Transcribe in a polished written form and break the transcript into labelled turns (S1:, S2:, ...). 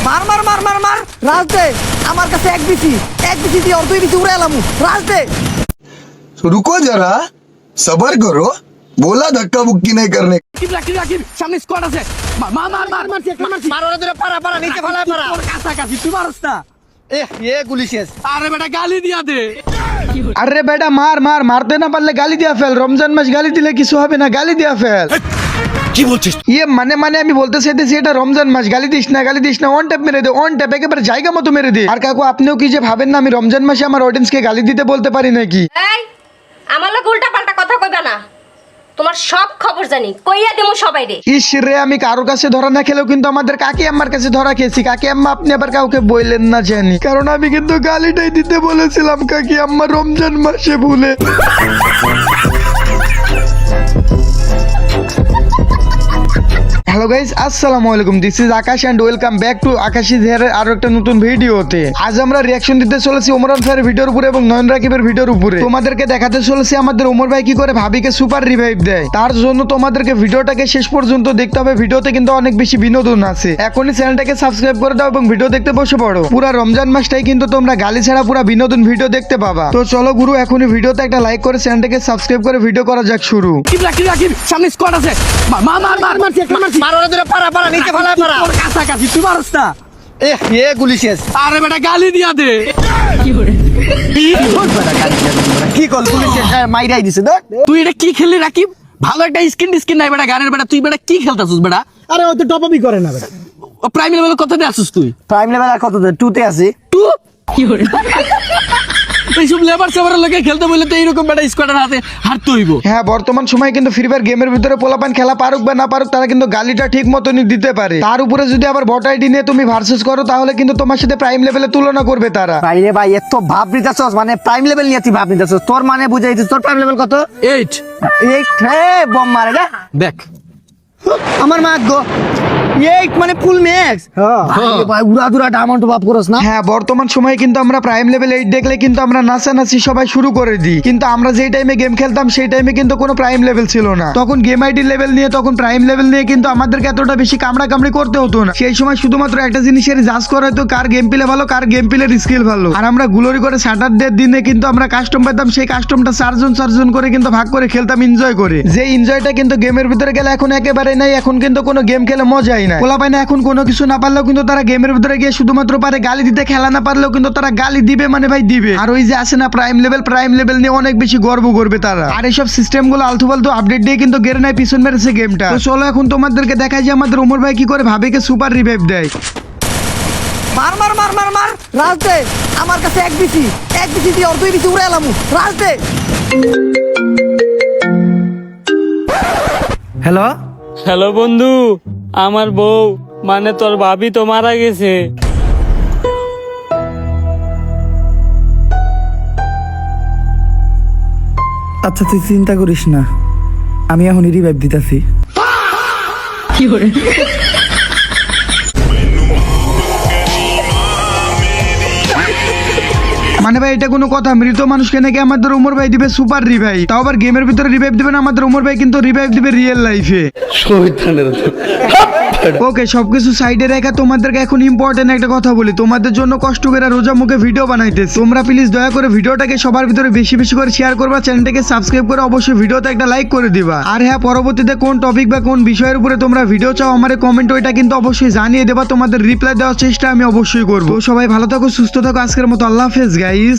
S1: মার মার মার মার মার রাজ দে আমার কাছে এক বিসি দিয়ে और 2 বিসি উড়ে এলামু রাজ দে।
S2: रुको जरा सबर करो बोला धक्का बुक्की नहीं करने।
S3: রাকিব সামনে স্কোয়াড আছে মার মার মার মারছি মার ওরে ধরে পারা নিচে ফেলা পারা ওর কাছাকাছি তুই মারছ না
S1: ये गुली शेष।
S3: আরে বেটা গালি দিয়া দে
S4: আরে বেটা মার মার মারতে না পারলে গালি দিয়া ফেল, রমজান মাস গালি দিলে কিছু হবে না, গালি দিয়া ফেল।
S3: কি বলছিস
S4: ইয়ে মানে আমি বলতে চাইতেছি এটা রমজান মাস, গালি দিস না অন ট্যাপ মেরে দে, অন ট্যাপ একেবারে জায়গা মতো মেরে দে। আর কাকু আপনিও কি যে ভাবেন না আমি রমজান মাসে আমার অডিয়েন্সকে গালি দিতে বলতে পারি নাকি?
S5: এই আমার লগে উল্টা পাল্টা কথা কইবা না, তোমার সব খবর জানি, কইয়া দেমু সবাই রে।
S4: ইস রে, আমি কারোর কাছে ধরা না খেলেও কিন্তু আমাদের কাকি আম্মার কাছে ধরা খেয়েছি। কাকি আম্মা আপনি আবার কাউকে বললেন না জানি, কারণ আমি কিন্তু গালিটাই দিতে বলেছিলাম কাকি আম্মা রমজান মাসে ভুলে। হ্যালো গাইস, আসসালামু আলাইকুম, this is Akash and welcome back to Akash's হেয়ারের আরো একটা নতুন ভিডিওতে। আজ আমরা রিয়াকশন দিতে চলেছি ওমরান ভাইয়ের ভিডিওর উপরে এবং নয়ন রাকিবের ভিডিওর উপরে। তোমাদেরকে দেখাতে চলেছি আমাদের ওমর ভাই কি করে ভাবিকে সুপার রিভাইভ দেয়। তার জন্য তোমাদেরকে ভিডিওটাকে শেষ পর্যন্ত দেখতে হবে, ভিডিওতে কিন্তু অনেক বেশি বিনোদন আছে। এখনই চ্যানেলটাকে সাবস্ক্রাইব করে দাও এবং ভিডিও দেখতে বসে পড়ো। পুরা রমজান মাসটাই কিন্তু তোমরা গালি ছাড়া পুরা বিনোদন ভিডিও দেখতে পাবা। তো চলো গুরু, এখনই ভিডিওতে একটা লাইক করে চ্যানেলটাকে সাবস্ক্রাইব করে ভিডিও করা যাক শুরু।
S3: রাকিব সামনে স্কোয়াড আছে মার মার মারছি মার ওরে ধরে পারা নিচে ফেলা পারা ওর কাছাকাছি তুই মারছ না
S1: ये गुली शेष।
S3: আরে বেটা গালি দিয়া দে
S1: কি কল গুলি শেষ মাইরাই দিছে দে।
S3: তুই এটা কি খেললি রাকিব? ভালো একটা স্কিন নাই বেটা গানের বেটা, তুই বেটা কি খেলতাছিস বেটা?
S1: আরে ও তো টপ আপই করে না বেটা।
S3: ও প্রাইম লেভেল কত দিয়ে আসছিস তুই?
S1: প্রাইম লেভেল আর কত দে 2 তে আছে।
S3: তুই কি করে এইসব লেবার সেবারের লোকে খেলতে বললে তো এইরকম বেটা স্কোয়াডের হাতে হারতে হইব।
S4: হ্যাঁ, বর্তমান সময় কিন্তু ফ্রি ফায়ার গেমের ভিতরে পোলাপান খেলা পারুক বা না পারুক, তারা কিন্তু গালিটা ঠিক মতনই দিতে পারে। তার উপরে যদি আবার বট আইডি নিয়ে তুমি ভার্সেস করো তাহলে কিন্তু তোমার সাথে প্রাইম লেভেলে তুলনা করবে তারা।
S1: ভাই রে ভাই এত ভাব নিতাছস, মানে প্রাইম লেভেল নিয়ে তুই ভাব নিতাছস, তোর মানে বুঝাই দিস তোর প্রাইম লেভেল কত?
S3: 8
S1: এই হে বম মারে যা
S3: দেখ
S1: আমার মা গো 8 মানে ফুল ম্যাক্স। হ্যাঁ ভাই উড়াদুরা ডায়মন্ড বাপ করস না।
S4: হ্যাঁ, বর্তমান সময়ে কিন্তু আমরা প্রাইম লেভেল 8 দেখলে কিন্তু আমরা নাচানাচি সবাই শুরু করে দিই, কিন্তু আমরা যেই টাইমে গেম খেলতাম সেই টাইমে কিন্তু কোনো প্রাইম লেভেল ছিল না। তখন গেম আইডি লেভেল নিয়ে, তখন প্রাইম লেভেল নিয়ে কিন্তু আমাদেরকে এতটা বেশি কামড়াকামড়ি করতে হতো না। সেই সময় শুধুমাত্র একটা জিনিসের জাজ করা হতো, কার গেম প্লে ভালো, কার গেম প্লের স্কিল ভালো। আর আমরা গ্লোরি করে স্যাটারডে দিনে কিন্তু আমরা কাস্টম পাইতাম, সেই কাস্টমটা চারজন করে কিন্তু ভাগ করে খেলতাম এনজয় করে। যে এনজয়টা কিন্তু গেমের ভিতরে গেলে এখন একেবারে নাই। এখন কিন্তু কোনো গেম খেলে মজাই নাই। পোলা পায় না এখন কোনো কিছু না পারলেও কিন্তু তারা গেমের ভিতরে গিয়ে শুধুমাত্র পারে গালি দিতে, খেলা না পারলেও কিন্তু তারা গালি দিবে, মানে ভাই দিবে। আর ওই যে আসে না প্রাইম লেভেল নিয়ে অনেক বেশি গর্ব করবে তারা। আর এইসব সিস্টেম গুলো আলতু ফালতু আপডেট দিয়ে কিন্তু গেরে নাই পিছন মেরেছে গেমটা। তো চলো এখন তোমাদেরকে দেখাই যে আমাদের ওমর ভাই কি করে ভাবিকে সুপার রিভাইভ দেয়।
S1: মার মার মার মার মার রাজ দে আমার কাছে এক বিসি দিয়ে और 2 বিসি উড়ে এলামু রাজ দে। হ্যালো
S6: হ্যালো বন্ধু, আমার বউ মানে তোর ভাবি তো মারা গেছে।
S7: আচ্ছা তুই চিন্তা করিস না, আমি এখন রিভাইভ দিতেছি।
S4: মানে ভাই এটা কোনো কথা? মৃত মানুষকে নাকি আমাদের ওমর ভাই দিবে সুপার রিভাইভ, তাও আবার গেমের ভিতরে রিভাইভ দিবে না আমাদের ওমর ভাই, কিন্তু রিভাইভ দিবে রিয়েল লাইফে। ওকে, সবকিছু সাইডে রেখে তোমাদেরকে এখন ইম্পর্টেন্ট একটা কথা বলি। তোমাদের জন্য কষ্ট করে রোজা মুখে ভিডিও বানাইতেছি, তোমরা প্লিজ দয়া করে ভিডিওটাকে সবার ভিতরে বেশি বেশি করে শেয়ার করবা, চ্যানেলটাকে সাবস্ক্রাইব করে অবশ্যই ভিডিওতে একটা লাইক করে দিবা। আর হ্যাঁ, পরবর্তীতে কোন টপিক বা কোন বিষয়ের উপরে তোমরা ভিডিও চাও আমার কমেন্ট ওইটা কিন্তু অবশ্যই জানিয়ে দেবা, তোমাদের রিপ্লাই দেওয়ার চেষ্টা আমি অবশ্যই করবো। সবাই ভালো থাকো, সুস্থ থাকো, আজকের মতো আল্লাহ হাফেজ গাইস।